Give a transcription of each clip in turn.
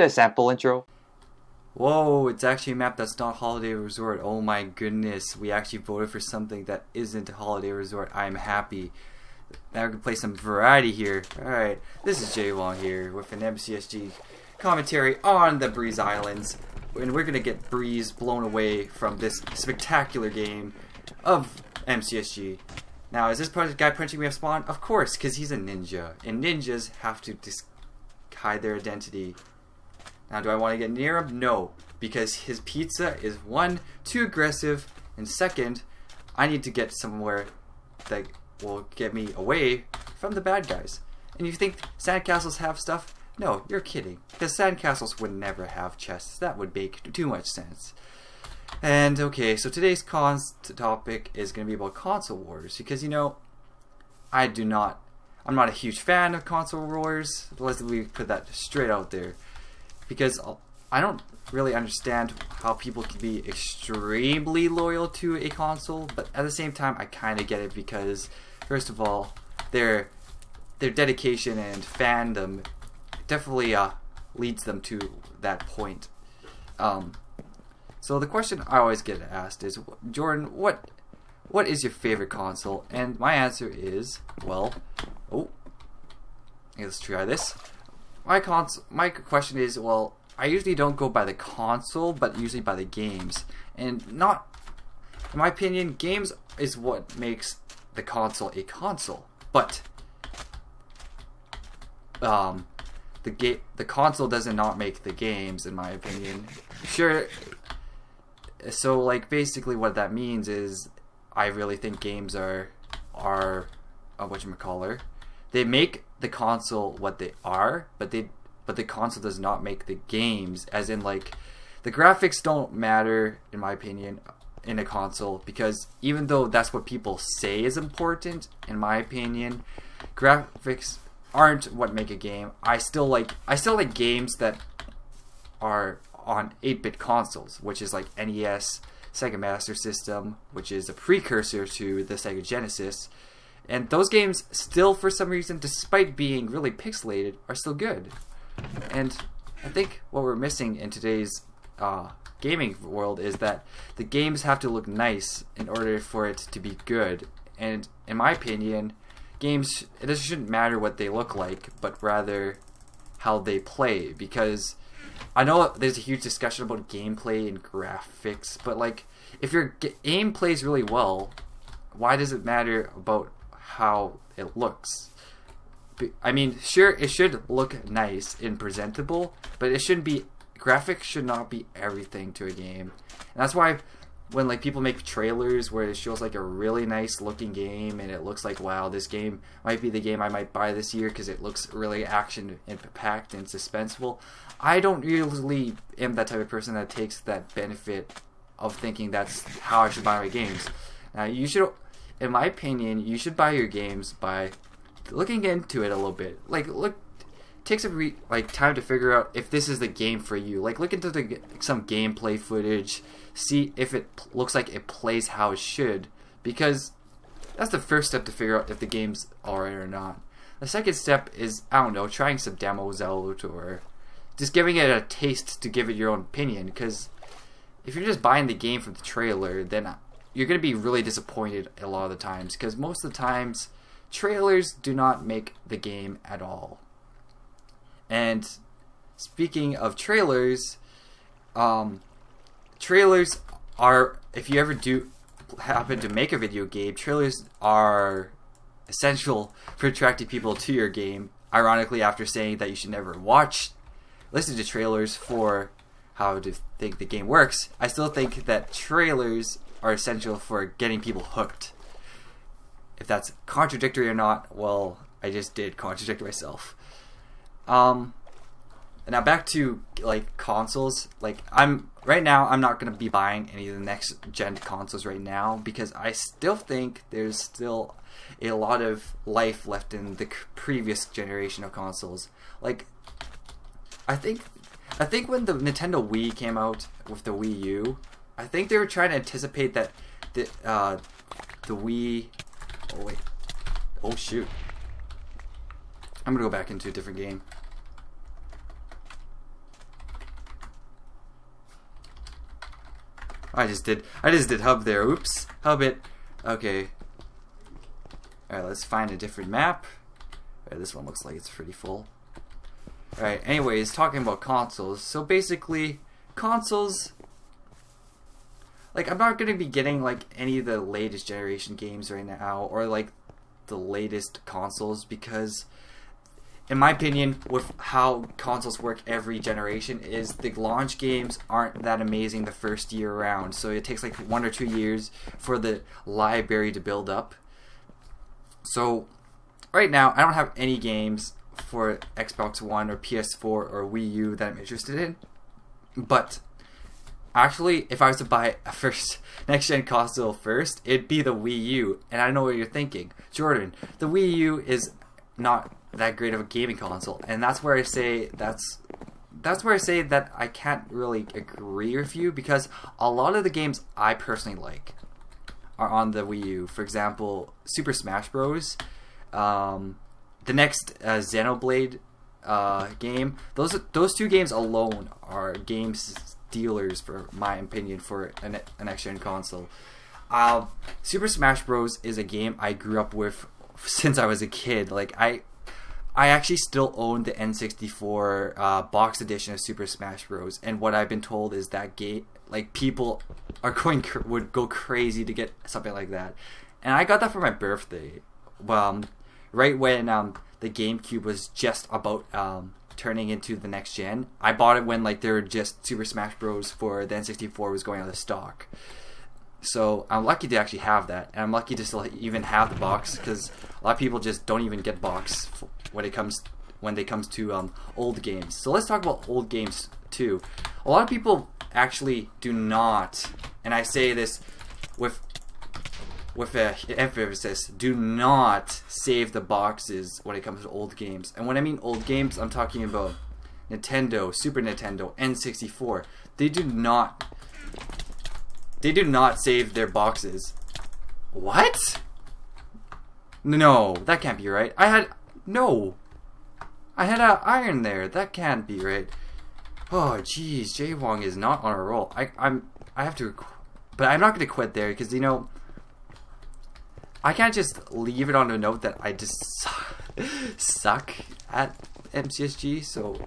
Sample intro. Whoa, it's actually a map that's not Holiday Resort. Oh my goodness, we actually voted for something that isn't Holiday Resort. I'm happy. Now we can play some variety here. Alright, this is JWong here with an MCSG commentary on the Breeze Islands. And we're gonna get Breeze blown away from this spectacular game of MCSG. Now, is this guy punching me off spawn? Of course, because he's a ninja. And ninjas have to hide their identity. Now, do I want to get near him? No, because his pizza is one, too aggressive, and second, I need to get somewhere that will get me away from the bad guys. And you think sandcastles have stuff? No, you're kidding, because sandcastles would never have chests. That would make too much sense. And okay, so today's topic is going to be about console wars, because you know, I'm not a huge fan of console wars. Let's put that straight out there. Because I don't really understand how people can be extremely loyal to a console, but at the same time I kind of get it because, first of all, their dedication and fandom definitely leads them to that point. So the question I always get asked is, Jordan, what is your favorite console? And my answer is, well, let's try this. My question is, well, I usually don't go by the console, but usually by the games. And not, in my opinion, games is what makes the console a console. But the console does not make the games, in my opinion. Sure. So like basically what that means is, I really think games are whatchamacallit. They make the console what they are, but the console does not make the games. As in, like, the graphics don't matter, in my opinion, in a console, because even though that's what people say is important, in my opinion, graphics aren't what make a game. I still like games that are on 8-bit consoles, which is like NES, Sega Master System, which is a precursor to the Sega Genesis. And those games still, for some reason, despite being really pixelated, are still good. And I think what we're missing in today's gaming world is that the games have to look nice in order for it to be good. And in my opinion, games, it shouldn't matter what they look like, but rather how they play. Because I know there's a huge discussion about gameplay and graphics, but like, if your game plays really well, why does it matter about how it looks? I mean, sure, it should look nice and presentable, but it shouldn't be, graphics should not be everything to a game. And that's why when like people make trailers where it shows like a really nice looking game and it looks like, wow, this game might be the game I might buy this year because it looks really action packed and suspenseful, I don't usually am that type of person that takes that benefit of thinking that's how I should buy my games. Now, you should, in my opinion, you should buy your games by looking into it a little bit. Like, take some time to figure out if this is the game for you. Like, look into some gameplay footage, see if it looks like it plays how it should, because that's the first step to figure out if the game's alright or not. The second step is, I don't know, trying some demos out or just giving it a taste to give it your own opinion. Because if you're just buying the game from the trailer, then you're going to be really disappointed a lot of the times, because most of the times trailers do not make the game at all. And speaking of trailers, trailers are, if you ever do happen to make a video game, trailers are essential for attracting people to your game. Ironically, after saying that you should never listen to trailers for how to think the game works, I still think that trailers are essential for getting people hooked. If that's contradictory or not, well, I just did contradict myself. Now back to like consoles. Like, right now I'm not gonna be buying any of the next gen consoles right now, because I still think there's still a lot of life left in the previous generation of consoles. Like, I think when the Nintendo Wii came out with the Wii U, I think they were trying to anticipate that the Wii. Oh wait. Oh shoot. I'm gonna go back into a different game. I just did hub there. Oops. Hub it. Okay. Alright, let's find a different map. Alright, this one looks like it's pretty full. Alright, anyways, talking about consoles. So basically, consoles, like, I'm not going to be getting like any of the latest generation games right now, or like the latest consoles, because in my opinion, with how consoles work every generation, is the launch games aren't that amazing the first year around. So it takes like 1 or 2 years for the library to build up. So right now, I don't have any games for Xbox One or PS4 or Wii U that I'm interested in. But actually, if I was to buy a first next-gen console first, it'd be the Wii U. And I know what you're thinking. Jordan, the Wii U is not that great of a gaming console, and that's where I say that I can't really agree with you, because a lot of the games I personally like are on the Wii U. For example, Super Smash Bros. The next Xenoblade game. Those two games alone are game stealers, for my opinion, for an next-gen console. Super Smash Bros. Is a game I grew up with since I was a kid. Like, I actually still own the N64 box edition of Super Smash Bros. And what I've been told is that game, like, people would go crazy to get something like that. And I got that for my birthday. Right when the GameCube was just about turning into the next gen. I bought it when like there were just Super Smash Bros. For the N64 was going out of stock. So I'm lucky to actually have that, and I'm lucky to still even have the box, because a lot of people just don't even get box when they comes to old games. So let's talk about old games too. A lot of people actually do not, and I say this with an emphasis, do not save the boxes when it comes to old games. And when I mean old games, I'm talking about Nintendo, Super Nintendo, N64. They do not save their boxes. What? No, that can't be right. I had an iron there. That can't be right. Oh, jeez, JWong is not on a roll. I have to, but I'm not going to quit there, because I can't just leave it on a note that I just suck at MCSG. So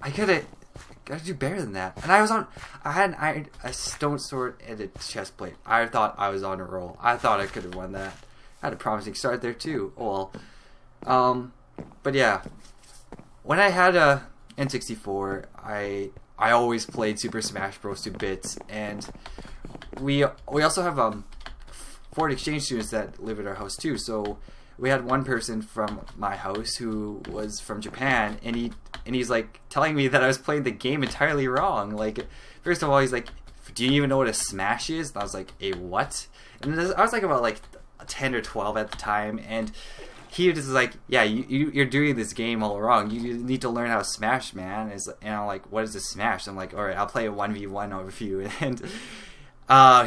I gotta do better than that. And I had a stone sword and a chest plate. I thought I was on a roll. I thought I could have won that. I had a promising start there too. Oh well. But yeah, when I had a N64, I always played Super Smash Bros. 2 bits, and we also have foreign exchange students that live at our house too. So we had one person from my house who was from Japan, and he's like telling me that I was playing the game entirely wrong. Like, first of all, he's like, "Do you even know what a smash is?" And I was like, "A what?" And I was like about like 10 or 12 at the time, and he was just like, "Yeah, you're doing this game all wrong. You need to learn how to smash, man." And I'm like, "What is a smash?" I'm like, "All right, I'll play a 1v1 over you." And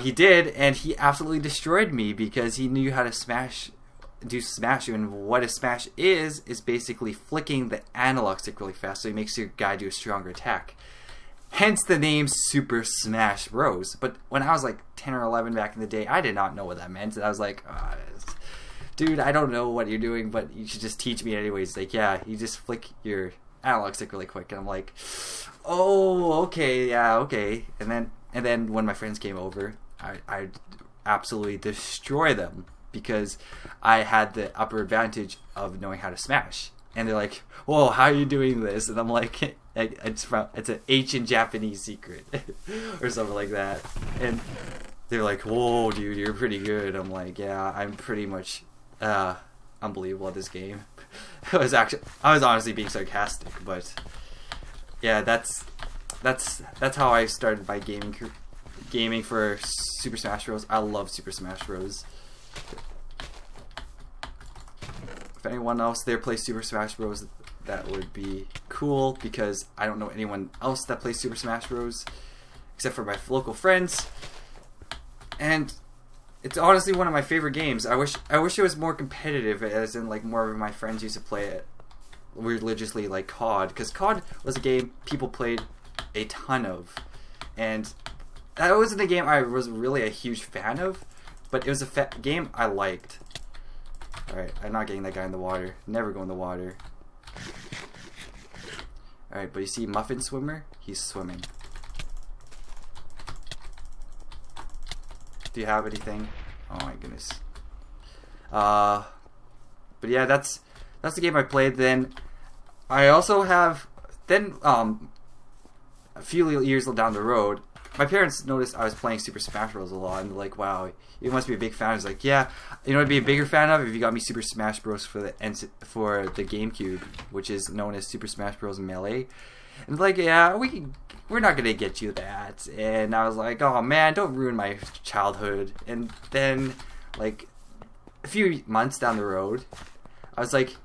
he did, and he absolutely destroyed me, because he knew how to do smash. And what a smash is basically flicking the analog stick really fast, so he makes your guy do a stronger attack. Hence the name Super Smash Bros. But when I was like 10 or 11 back in the day, I did not know what that meant, and I was like, dude, I don't know what you're doing, but you should just teach me anyways. Like, yeah, you just flick your analog stick really quick. And I'm like, oh, okay, yeah, okay. And then when my friends came over, I absolutely destroy them, because I had the upper advantage of knowing how to smash. And they're like, "Whoa, how are you doing this?" And I'm like, it's an ancient Japanese secret or something like that. And they're like, "Whoa, dude, you're pretty good." I'm like, "Yeah, I'm pretty much unbelievable at this game." I was honestly being sarcastic, but yeah, that's how I started my gaming for Super Smash Bros. I love Super Smash Bros. If anyone else there plays Super Smash Bros., that would be cool, because I don't know anyone else that plays Super Smash Bros. Except for my local friends. And it's honestly one of my favorite games. I wish it was more competitive, as in like more of my friends used to play it religiously, like COD, because COD was a game people played a ton of, and that wasn't a game I was really a huge fan of, but it was a game I liked. Alright, I'm not getting that guy in the water. Never go in the water. Alright, but you see Muffin Swimmer? He's swimming. Do you have anything? Oh my goodness. But yeah, that's the game I played. Then I also have a few years down the road, my parents noticed I was playing Super Smash Bros. A lot, and they're like, "Wow, you must be a big fan." I was like, "Yeah, you know, I'd be a bigger fan of if you got me Super Smash Bros. For the GameCube, which is known as Super Smash Bros. Melee." And like, "Yeah, we're not gonna get you that." And I was like, "Oh man, don't ruin my childhood." And then, like, a few months down the road, I was like,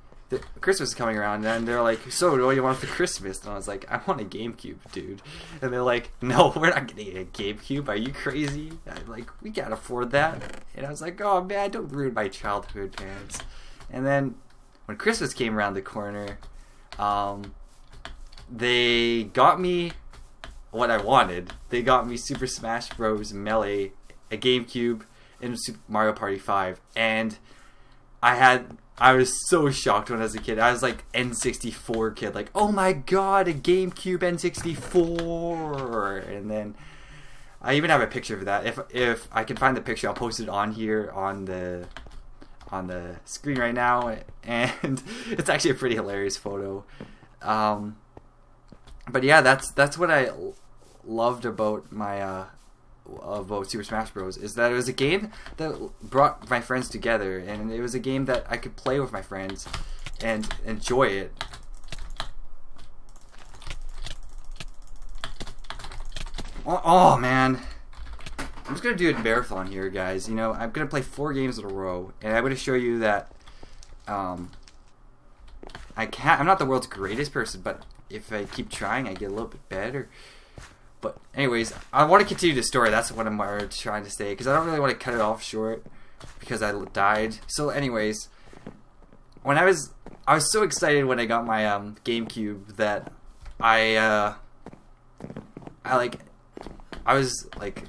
Christmas is coming around, and they're like, "So, what do you want for Christmas?" And I was like, "I want a GameCube, dude." And they're like, "No, we're not getting a GameCube. Are you crazy?" I'm like, "We can't afford that." And I was like, "Oh man, don't ruin my childhood, parents." And then when Christmas came around the corner, they got me what I wanted. They got me Super Smash Bros. Melee, a GameCube, and Super Mario Party 5, and I was so shocked when I was a kid. I was like N64 kid, like, "Oh my god, a GameCube N64!" And then I even have a picture of that. If I can find the picture, I'll post it on here on the screen right now. And it's actually a pretty hilarious photo. But yeah, that's what I loved about my about Super Smash Bros. Is that it was a game that brought my friends together, and it was a game that I could play with my friends and enjoy it. Oh man, I'm just gonna do a marathon here, guys. You know, I'm gonna play 4 games in a row, and I'm gonna show you that I'm not the world's greatest person, but if I keep trying, I get a little bit better. But anyways, I want to continue the story. That's what I'm trying to say, because I don't really want to cut it off short because I died. So anyways, when I was so excited when I got my GameCube that I was like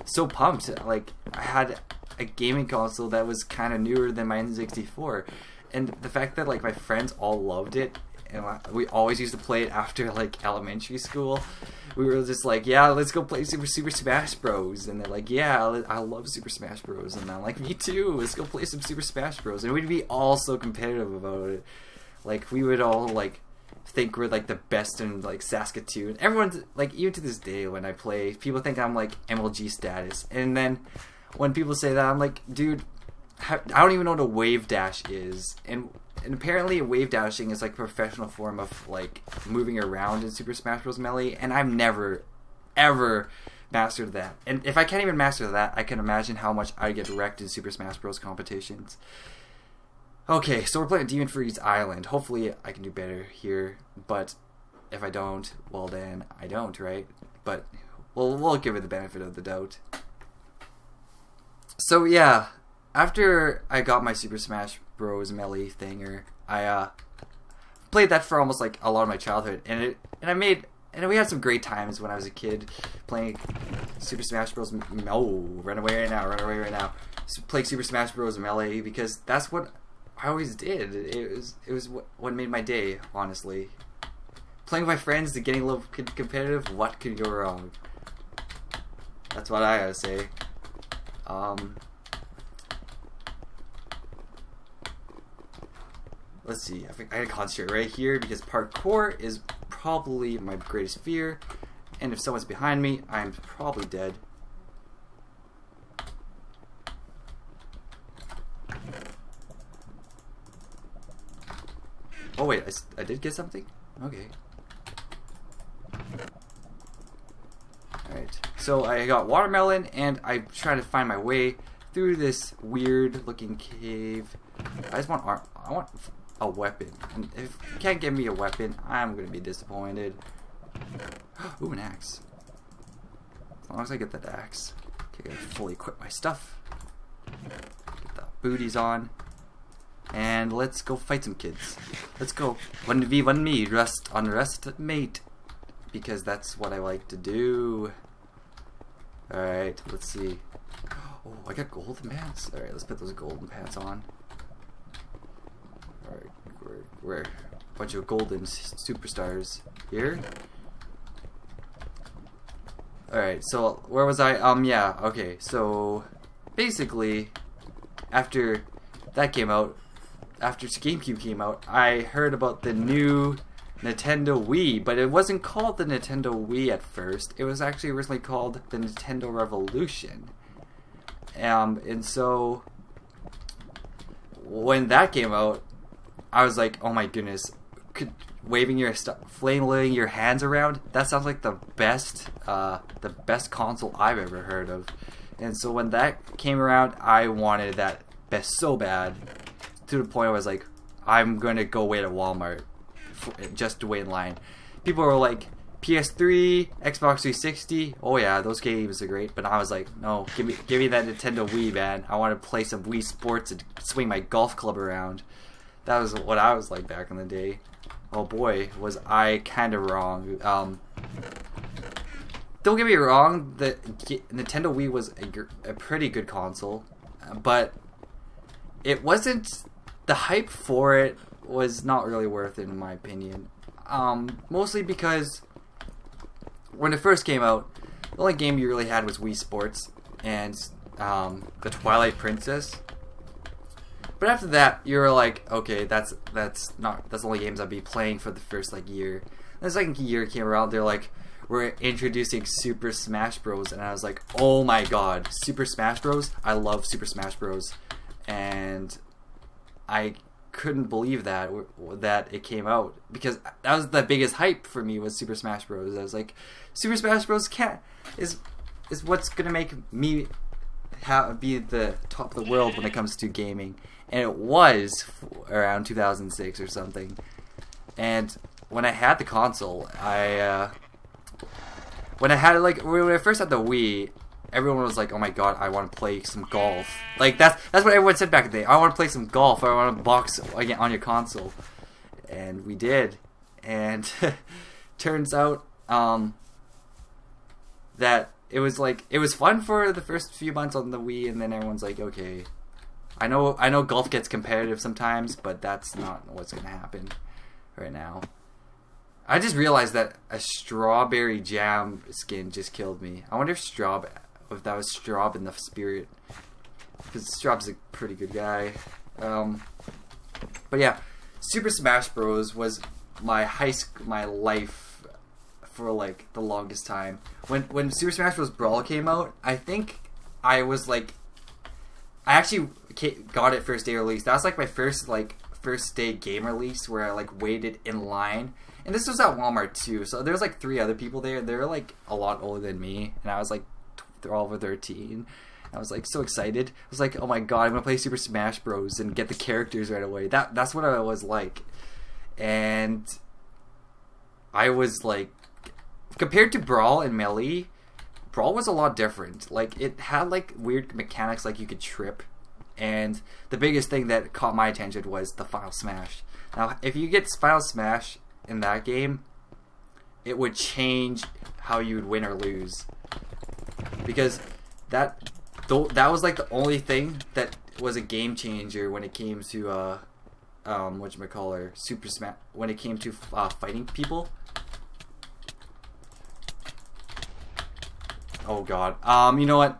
so pumped. Like, I had a gaming console that was kind of newer than my N64, and the fact that like my friends all loved it, and we always used to play it after like elementary school. We were just like, "Yeah, let's go play Super Smash Bros." And they're like, "Yeah, I love Super Smash Bros." And I'm like, "Me too. Let's go play some Super Smash Bros." And we'd be all so competitive about it. Like, we would all like think we're like the best in like Saskatoon. Everyone's like, even to this day when I play, people think I'm like MLG status. And then when people say that, I'm like, "Dude, I don't even know what a wave dash is." And apparently wave dashing is like a professional form of like moving around in Super Smash Bros. Melee, and I've never ever mastered that. And if I can't even master that, I can imagine how much I get wrecked in Super Smash Bros. Competitions. Okay, so we're playing Demon Freeze Island. Hopefully I can do better here, but if I don't, well then I don't, right? But we'll give it the benefit of the doubt. So yeah, after I got my Super Smash Bros. Melee thinger, I played that for almost like a lot of my childhood, and we had some great times when I was a kid playing Super Smash Bros. Run away right now. Playing Super Smash Bros. Melee, because that's what I always did. It was what made my day, honestly. Playing with my friends and getting a little competitive, what could go wrong? That's what I gotta say. Let's see, I gotta concentrate right here because parkour is probably my greatest fear, and if someone's behind me, I'm probably dead. Oh wait, I did get something? Okay. Alright, so I got watermelon, and I'm trying to find my way through this weird looking cave. I want a weapon, and if you can't give me a weapon, I'm gonna be disappointed. Ooh, an axe. As long as I get that axe. Okay, I gotta fully equip my stuff. Get the booties on. And let's go fight some kids. Let's go. 1v1 me, rest on rest mate. Because that's what I like to do. Alright, let's see. Oh, I got golden pants. Alright, let's put those golden pants on. Alright, we're a bunch of golden superstars here. Alright, so where was I? Yeah, okay, so basically, after that came out, after GameCube came out, I heard about the new Nintendo Wii, but it wasn't called the Nintendo Wii at first. It was actually originally called the Nintendo Revolution. And so when that came out, I was like, oh my goodness, flailing your hands around, that sounds like the best console I've ever heard of. And so when that came around, I wanted that so bad, to the point I was like, I'm gonna go wait at Walmart just to wait in line. People were like, PS3, Xbox 360, oh yeah, those games are great. But I was like, no, give me that Nintendo Wii, man. I want to play some Wii Sports and swing my golf club around. That was what I was like back in the day. Oh boy, was I kind of wrong. Don't get me wrong, the Nintendo Wii was a pretty good console, but it wasn't, the hype for it was not really worth it in my opinion. Mostly because when it first came out, the only game you really had was Wii Sports and the Twilight Princess. But after that, you were like, okay, that's the only games I'd be playing for the first like year. And the second year came around, they're like, we're introducing Super Smash Bros. And I was like, oh my god, Super Smash Bros. I love Super Smash Bros. And I couldn't believe that it came out, because that was the biggest hype for me, was Super Smash Bros. I was like, Super Smash Bros. is what's gonna make me be the top of the world when it comes to gaming. And it was around 2006 or something. And when I had the console, when I first had the Wii, everyone was like, oh my god, I want to play some golf. Like, that's what everyone said back in the day. I want to play some golf. I want to box again on your console. And we did. And turns out that it was fun for the first few months on the Wii, and then everyone's like, okay, I know golf gets competitive sometimes, but that's not what's going to happen right now. I just realized that a strawberry jam skin just killed me. I wonder if that was Straub in the spirit, because Straub's a pretty good guy. But yeah, Super Smash Bros. Was my life for like the longest time. When Super Smash Bros. Brawl came out, I think I actually got it first day release. That was like my first day game release, where I like waited in line. And this was at Walmart too, so there was like 3 other people there. They were like a lot older than me, and I was like 12 or 13. I was like so excited. I was like, oh my god, I'm gonna play Super Smash Bros. And get the characters right away. That's what I was like. And I was like, compared to Brawl and Melee, Brawl was a lot different. Like, it had like weird mechanics, like you could trip. And the biggest thing that caught my attention was the Final Smash. Now, if you get Final Smash in that game, it would change how you would win or lose. Because that was like the only thing that was a game changer when it came to whatchamacallit, Super Smash, when it came to fighting people. Oh god. You know what?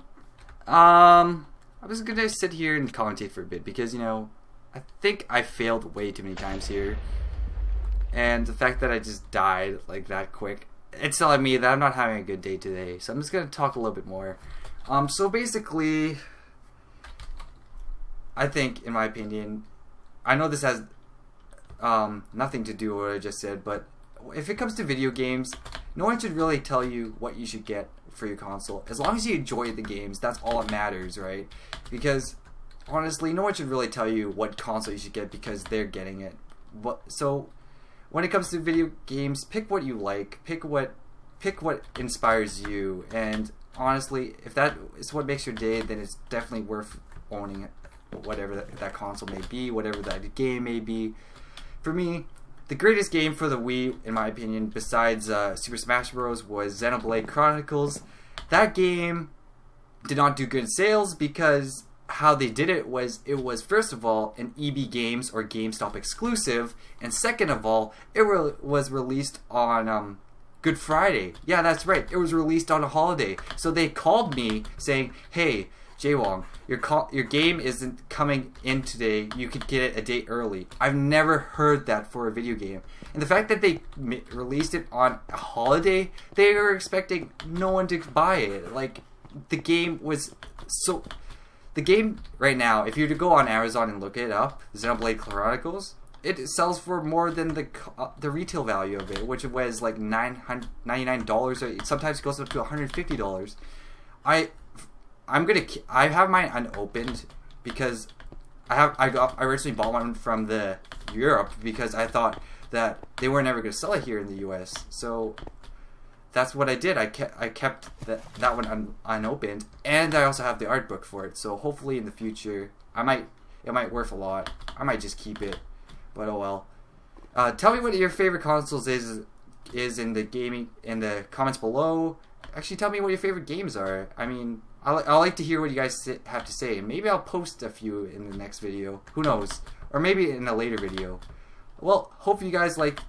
I'm just gonna sit here and commentate for a bit, because, you know, I think I failed way too many times here. And the fact that I just died like that quick, it's telling me that I'm not having a good day today. So I'm just gonna talk a little bit more. So basically, I think, in my opinion, I know this has nothing to do with what I just said, but if it comes to video games, no one should really tell you what you should get for your console. As long as you enjoy the games, that's all that matters, right? Because honestly, no one should really tell you what console you should get, because they're getting it. So when it comes to video games, pick what you like, pick what inspires you, and honestly, if that is what makes your day, then it's definitely worth owning it, whatever that console may be, whatever that game may be. For me, the greatest game for the Wii, in my opinion, besides Super Smash Bros., was Xenoblade Chronicles. That game did not do good sales because how they did it was first of all an EB Games or GameStop exclusive, and second of all it was released on Good Friday. Yeah, that's right. It was released on a holiday. So they called me saying, "Hey, JWong, your game isn't coming in today. You could get it a day early." I've never heard that for a video game. And the fact that they released it on a holiday, they were expecting no one to buy it. Like, the game was so... The game right now, if you were to go on Amazon and look it up, Xenoblade Chronicles, it sells for more than the retail value of it, which was like $99, or sometimes it goes up to $150. I have mine unopened because I originally bought one from the Europe because I thought that they were never going to sell it here in the US. So that's what I did. I kept that one unopened, and I also have the art book for it. So hopefully in the future, it might worth a lot. I might just keep it, but oh well. Tell me what your favorite consoles is in the comments below. Actually, tell me what your favorite games are. I mean, I like to hear what you guys have to say. Maybe I'll post a few in the next video. Who knows? Or maybe in a later video. Well, hope you guys like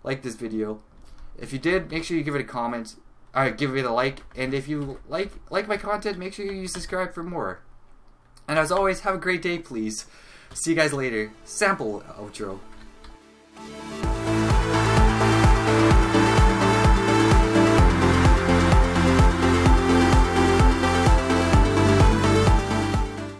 this video. If you did, make sure you give it a comment. Give it a like. And if you like my content, make sure you subscribe for more. And as always, have a great day, please. See you guys later. Sample outro.